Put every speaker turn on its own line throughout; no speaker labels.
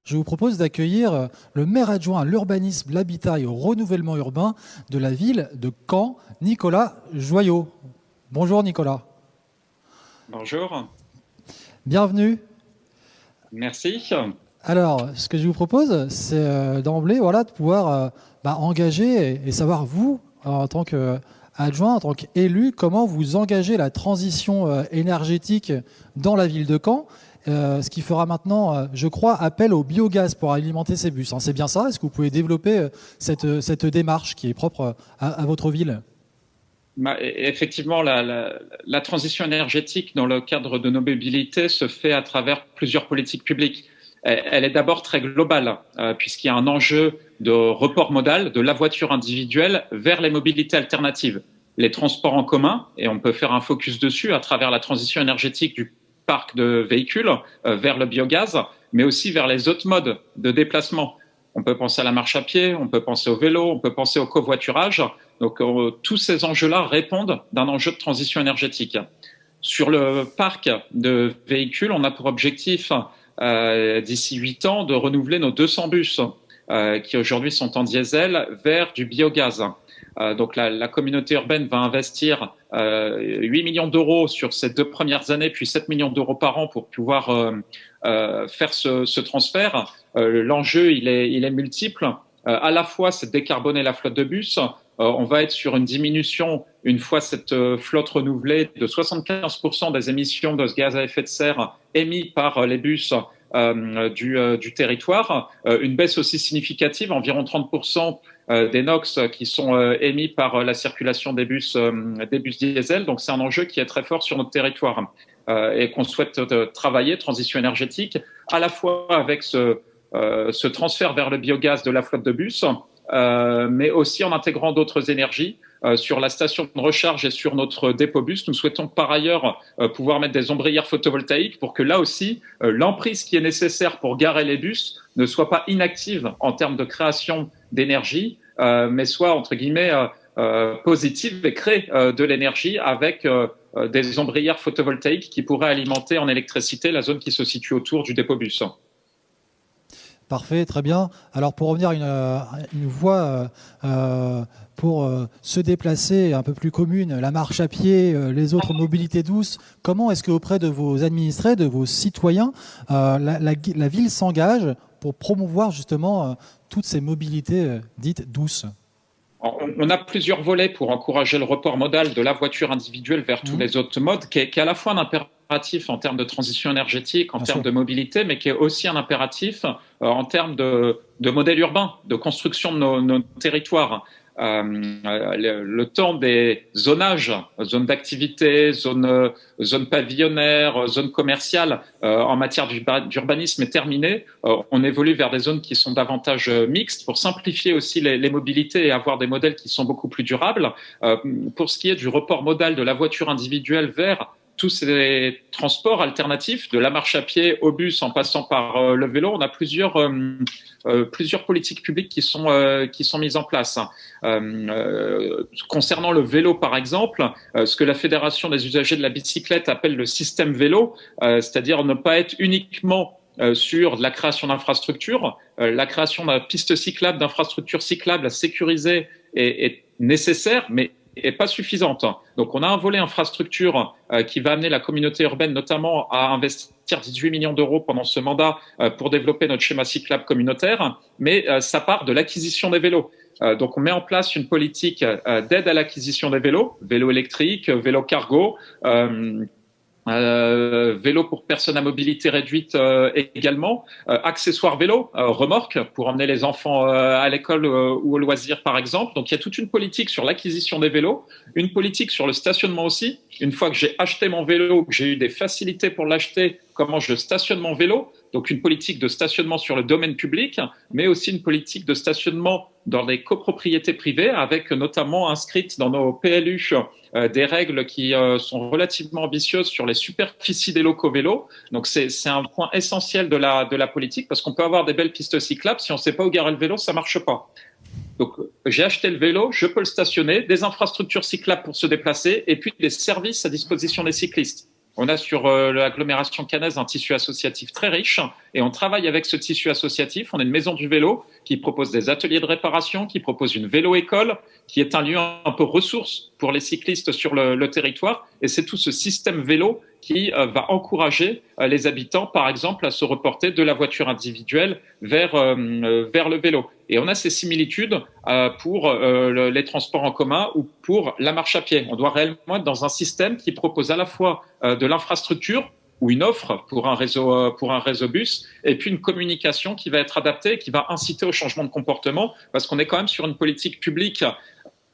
Je vous propose d'accueillir le maire adjoint à l'urbanisme, l'habitat et au renouvellement urbain de la ville de Caen, Nicolas Joyot. Bonjour Nicolas.
Bonjour,
Bienvenue.
merci.
Alors, ce que je vous propose, c'est d'emblée voilà, de pouvoir engager et savoir, vous, en tant qu'adjoint, en tant qu'élu, comment vous engagez la transition énergétique dans la ville de Caen, ce qui fera maintenant, je crois, appel au biogaz pour alimenter ces bus, hein. C'est bien ça? Est-ce que vous pouvez développer cette démarche qui est propre à votre ville?
Effectivement, la transition énergétique dans le cadre de nos mobilités se fait à travers plusieurs politiques publiques. Elle est d'abord très globale, puisqu'il y a un enjeu de report modal de la voiture individuelle vers les mobilités alternatives. Les transports en commun, et on peut faire un focus dessus à travers la transition énergétique du parc de véhicules vers le biogaz, mais aussi vers les autres modes de déplacement. On peut penser à la marche à pied, on peut penser au vélo, on peut penser au covoiturage. Donc tous ces enjeux-là répondent d'un enjeu de transition énergétique. Sur le parc de véhicules, on a pour objectif d'ici 8 ans de renouveler nos 200 bus qui aujourd'hui sont en diesel vers du biogaz. Donc la communauté urbaine va investir 8 millions d'euros sur ces 2 premières années, puis 7 millions d'euros par an pour pouvoir faire ce transfert. L'enjeu, il est multiple. À la fois, c'est de décarboner la flotte de bus. On va être sur une diminution, une fois cette flotte renouvelée, de 75% des émissions de gaz à effet de serre émis par les bus du territoire. Une baisse aussi significative, environ 30% des NOx qui sont émis par la circulation des bus diesel. Donc c'est un enjeu qui est très fort sur notre territoire et qu'on souhaite travailler, transition énergétique, à la fois avec ce transfert vers le biogaz de la flotte de bus, mais aussi en intégrant d'autres énergies. Sur la station de recharge et sur notre dépôt bus, nous souhaitons par ailleurs pouvoir mettre des ombrières photovoltaïques pour que là aussi, l'emprise qui est nécessaire pour garer les bus ne soit pas inactive en termes de création d'énergie, mais soit, entre guillemets, positive et crée de l'énergie avec des ombrières photovoltaïques qui pourraient alimenter en électricité la zone qui se situe autour du dépôt bus.
Parfait, très bien. Alors pour revenir à une voie pour se déplacer un peu plus commune, la marche à pied, les autres mobilités douces, comment est-ce qu'auprès de vos administrés, de vos citoyens, la ville s'engage pour promouvoir justement toutes ces mobilités dites douces?
On a plusieurs volets pour encourager le report modal de la voiture individuelle vers tous
Mhm.
les autres modes, qui est à la fois un impératif en termes de transition énergétique, en
Bien
termes
sûr.
de mobilité, mais qui est aussi un impératif en termes de modèle urbain, de construction de nos territoires. Le temps des zonages, zones d'activité, zones pavillonnaires, zones commerciales en matière d'urbanisme est terminé. On évolue vers des zones qui sont davantage mixtes pour simplifier aussi les mobilités et avoir des modèles qui sont beaucoup plus durables. Pour ce qui est du report modal de la voiture individuelle vers tous ces transports alternatifs, de la marche à pied au bus en passant par le vélo, on a plusieurs politiques publiques qui sont mises en place. Concernant le vélo, par exemple, ce que la Fédération des usagers de la bicyclette appelle le système vélo, c'est-à-dire ne pas être uniquement sur la création d'infrastructures. La création d'une piste cyclable, d'infrastructures cyclables à sécuriser est nécessaire, mais est pas suffisante. Donc, on a un volet infrastructure qui va amener la communauté urbaine notamment à investir 18 millions d'euros pendant ce mandat pour développer notre schéma cyclable communautaire, mais ça part de l'acquisition des vélos. Donc, on met en place une politique d'aide à l'acquisition des vélos, vélos électriques, vélos cargo, vélo pour personnes à mobilité réduite également, accessoires vélo, remorques pour emmener les enfants à l'école ou au loisir par exemple. Donc il y a toute une politique sur l'acquisition des vélos, une politique sur le stationnement aussi. Une fois que j'ai acheté mon vélo, que j'ai eu des facilités pour l'acheter, comment je stationne mon vélo. Donc une politique de stationnement sur le domaine public, mais aussi une politique de stationnement dans des copropriétés privées, avec notamment inscrites dans nos PLU des règles qui sont relativement ambitieuses sur les superficies des locaux vélos. Donc c'est un point essentiel de la politique, parce qu'on peut avoir des belles pistes cyclables, si on ne sait pas où garer le vélo, ça ne marche pas. Donc j'ai acheté le vélo, je peux le stationner, des infrastructures cyclables pour se déplacer, et puis des services à disposition des cyclistes. On a sur l'agglomération caennaise un tissu associatif très riche et on travaille avec ce tissu associatif. On est une maison du vélo qui propose des ateliers de réparation, qui propose une vélo-école, qui est un lieu un peu ressource pour les cyclistes sur le territoire. Et c'est tout ce système vélo qui va encourager les habitants, par exemple, à se reporter de la voiture individuelle vers le vélo. Et on a ces similitudes pour les transports en commun ou pour la marche à pied. On doit réellement être dans un système qui propose à la fois de l'infrastructure ou une offre pour un réseau bus, et puis une communication qui va être adaptée, qui va inciter au changement de comportement, parce qu'on est quand même sur une politique publique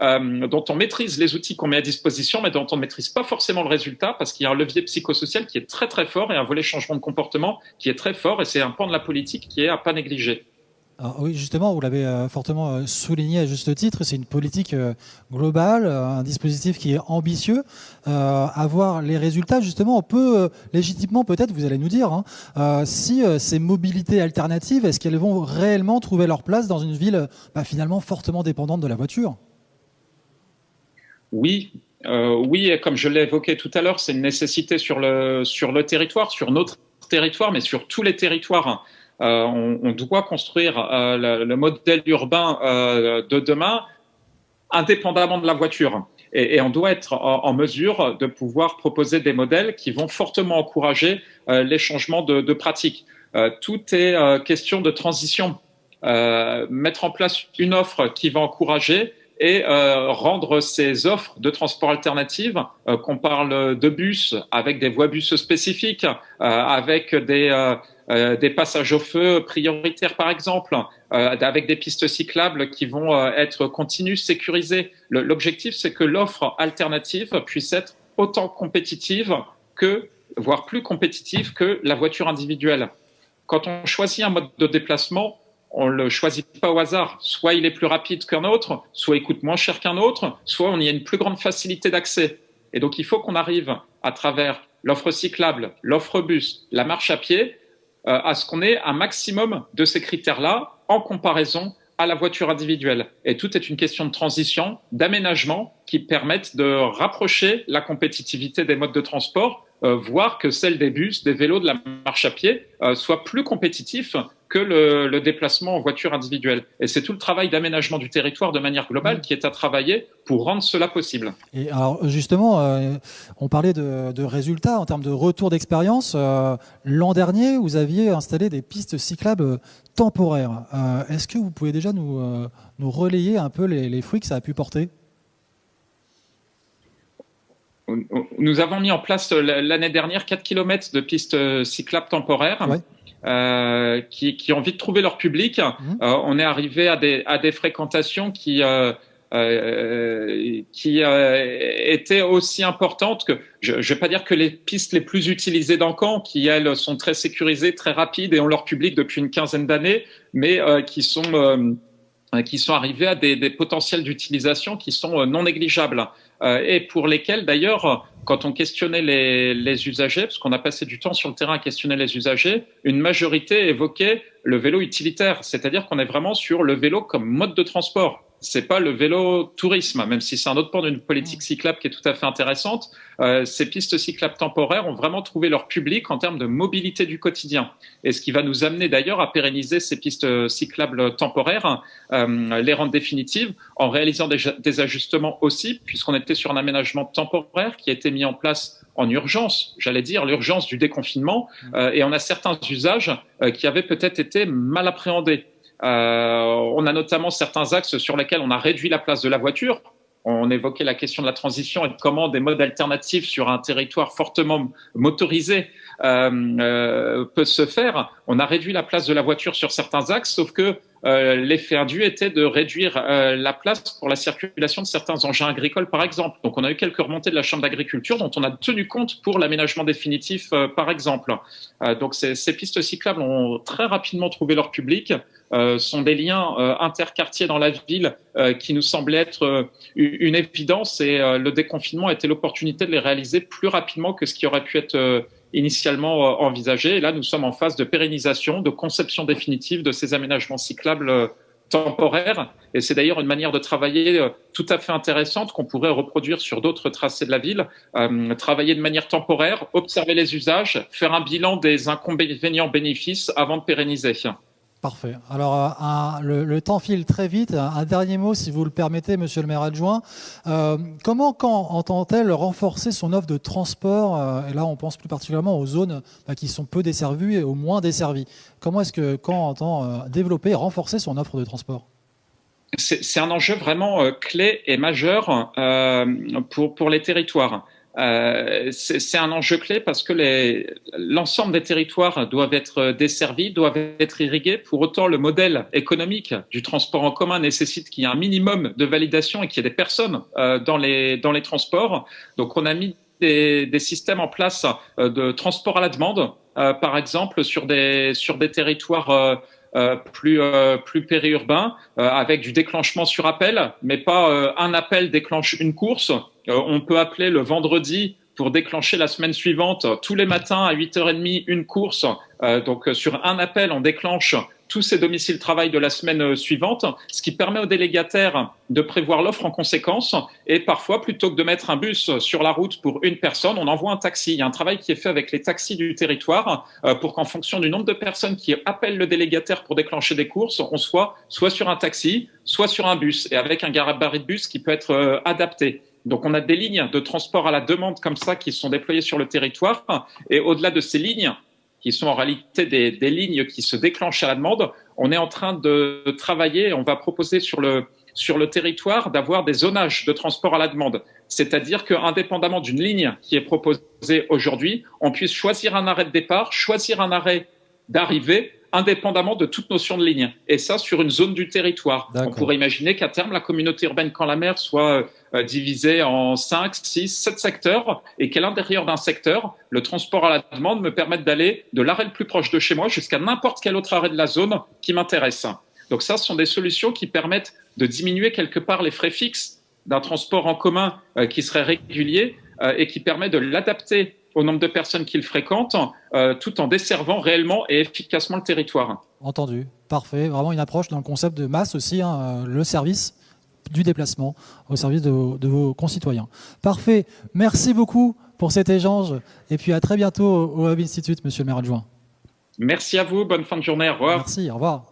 dont on maîtrise les outils qu'on met à disposition, mais dont on ne maîtrise pas forcément le résultat, parce qu'il y a un levier psychosocial qui est très très fort et un volet changement de comportement qui est très fort, et c'est un pan de la politique qui est à pas négliger.
Alors, oui, justement, vous l'avez fortement souligné à juste titre, c'est une politique globale, un dispositif qui est ambitieux. Avoir les résultats, justement, on peut légitimement, peut-être, vous allez nous dire, hein, si ces mobilités alternatives, est-ce qu'elles vont réellement trouver leur place dans une ville finalement fortement dépendante de la voiture?
Oui, oui, et comme je l'ai évoqué tout à l'heure, c'est une nécessité sur le territoire, sur notre territoire, mais sur tous les territoires. On doit construire le modèle urbain de demain indépendamment de la voiture. Et on doit être en mesure de pouvoir proposer des modèles qui vont fortement encourager les changements de pratiques. Tout est question de transition. Mettre en place une offre qui va encourager et rendre ces offres de transport alternatives, qu'on parle de bus avec des voies bus spécifiques, avec des passages au feu prioritaires par exemple, avec des pistes cyclables qui vont être continues, sécurisées. L'objectif, c'est que l'offre alternative puisse être autant compétitive voire plus compétitive que la voiture individuelle. Quand on choisit un mode de déplacement, on ne le choisit pas au hasard. Soit il est plus rapide qu'un autre, soit il coûte moins cher qu'un autre, soit on y a une plus grande facilité d'accès. Et donc il faut qu'on arrive à travers l'offre cyclable, l'offre bus, la marche à pied, à ce qu'on ait un maximum de ces critères-là en comparaison à la voiture individuelle. Et tout est une question de transition, d'aménagement qui permettent de rapprocher la compétitivité des modes de transport, voire que celle des bus, des vélos, de la marche à pied soit plus compétitif que le déplacement en voiture individuelle. Et c'est tout le travail d'aménagement du territoire de manière globale qui est à travailler pour rendre cela possible.
Et alors justement, on parlait de résultats en termes de retour d'expérience. L'an dernier, vous aviez installé des pistes cyclables temporaires. Est-ce que vous pouvez déjà nous relayer un peu les fruits que ça a pu porter ?
Nous avons mis en place l'année dernière 4 km de pistes cyclables temporaires. Ouais. Qui ont vite trouvé leur public. On est arrivé à des fréquentations qui étaient aussi importantes que, je ne vais pas dire que les pistes les plus utilisées dans Caen, qui elles sont très sécurisées, très rapides et ont leur public depuis une quinzaine d'années, mais qui sont arrivés à des potentiels d'utilisation qui sont non négligeables. Et pour lesquels, d'ailleurs, quand on questionnait les usagers, parce qu'on a passé du temps sur le terrain à questionner les usagers, une majorité évoquait le vélo utilitaire, c'est-à-dire qu'on est vraiment sur le vélo comme mode de transport. C'est pas le vélo tourisme, même si c'est un autre pan d'une politique cyclable qui est tout à fait intéressante. Ces pistes cyclables temporaires ont vraiment trouvé leur public en termes de mobilité du quotidien. Et ce qui va nous amener d'ailleurs à pérenniser ces pistes cyclables temporaires, les rendre définitives, en réalisant des ajustements aussi, puisqu'on était sur un aménagement temporaire qui a été mis en place en urgence, j'allais dire l'urgence du déconfinement, et on a certains usages qui avaient peut-être été mal appréhendés. On a notamment certains axes sur lesquels on a réduit la place de la voiture. On évoquait la question de la transition et de comment des modes alternatifs sur un territoire fortement motorisé peut se faire. On a réduit la place de la voiture sur certains axes, sauf que l'effet induit était de réduire la place pour la circulation de certains engins agricoles, par exemple. Donc, on a eu quelques remontées de la Chambre d'agriculture dont on a tenu compte pour l'aménagement définitif, par exemple. Donc, ces pistes cyclables ont très rapidement trouvé leur public, sont des liens interquartiers dans la ville qui nous semblaient être une évidence, et le déconfinement était l'opportunité de les réaliser plus rapidement que ce qui aurait pu être initialement envisagé. Et là, nous sommes en phase de pérennisation, de conception définitive de ces aménagements cyclables temporaire. Et c'est d'ailleurs une manière de travailler tout à fait intéressante qu'on pourrait reproduire sur d'autres tracés de la ville. Travailler de manière temporaire, observer les usages, faire un bilan des inconvénients-bénéfices avant de pérenniser.
Parfait. Alors, le temps file très vite. Un dernier mot, si vous le permettez, monsieur le maire adjoint. Comment, quand entend-elle renforcer son offre de transport et là, on pense plus particulièrement aux zones qui sont peu desservies et aux moins desservies. Comment est-ce que Caen entend développer et renforcer son offre de transport?
C'est un enjeu vraiment clé et majeur pour les territoires. C'est un enjeu clé parce que l'ensemble des territoires doivent être desservis, doivent être irrigués. Pour autant, le modèle économique du transport en commun nécessite qu'il y ait un minimum de validation et qu'il y ait des personnes dans les transports. Donc, on a mis des systèmes en place de transport à la demande, par exemple sur des territoires plus périurbains, avec du déclenchement sur appel, mais pas un appel déclenche une course. On peut appeler le vendredi pour déclencher la semaine suivante, tous les matins à 8h30, une course. Donc sur un appel, on déclenche tous ces domiciles travail de la semaine suivante, ce qui permet aux délégataires de prévoir l'offre en conséquence. Et parfois, plutôt que de mettre un bus sur la route pour une personne, on envoie un taxi. Il y a un travail qui est fait avec les taxis du territoire pour qu'en fonction du nombre de personnes qui appellent le délégataire pour déclencher des courses, on soit sur un taxi, soit sur un bus, et avec un gabarit de bus qui peut être adapté. Donc, on a des lignes de transport à la demande comme ça qui sont déployées sur le territoire. Et au-delà de ces lignes, qui sont en réalité des lignes qui se déclenchent à la demande, on est en train de travailler, on va proposer sur le territoire d'avoir des zonages de transport à la demande. C'est-à-dire qu'indépendamment d'une ligne qui est proposée aujourd'hui, on puisse choisir un arrêt de départ, choisir un arrêt d'arrivée, indépendamment de toute notion de ligne. Et ça, sur une zone du territoire. On pourrait imaginer qu'à terme, la communauté urbaine Caen-la-Mer soit divisée en 5, 6, 7 secteurs et qu'à l'intérieur d'un secteur, le transport à la demande me permette d'aller de l'arrêt le plus proche de chez moi jusqu'à n'importe quel autre arrêt de la zone qui m'intéresse. Donc ça, ce sont des solutions qui permettent de diminuer quelque part les frais fixes d'un transport en commun qui serait régulier et qui permet de l'adapter au nombre de personnes qu'il fréquente, tout en desservant réellement et efficacement le territoire.
Entendu, parfait. Vraiment une approche dans le concept de masse aussi, le service du déplacement au service de vos concitoyens. Parfait, merci beaucoup pour cet échange et puis à très bientôt au Hub Institute, monsieur le maire adjoint.
Merci à vous, bonne fin de journée, au revoir.
Merci, au revoir.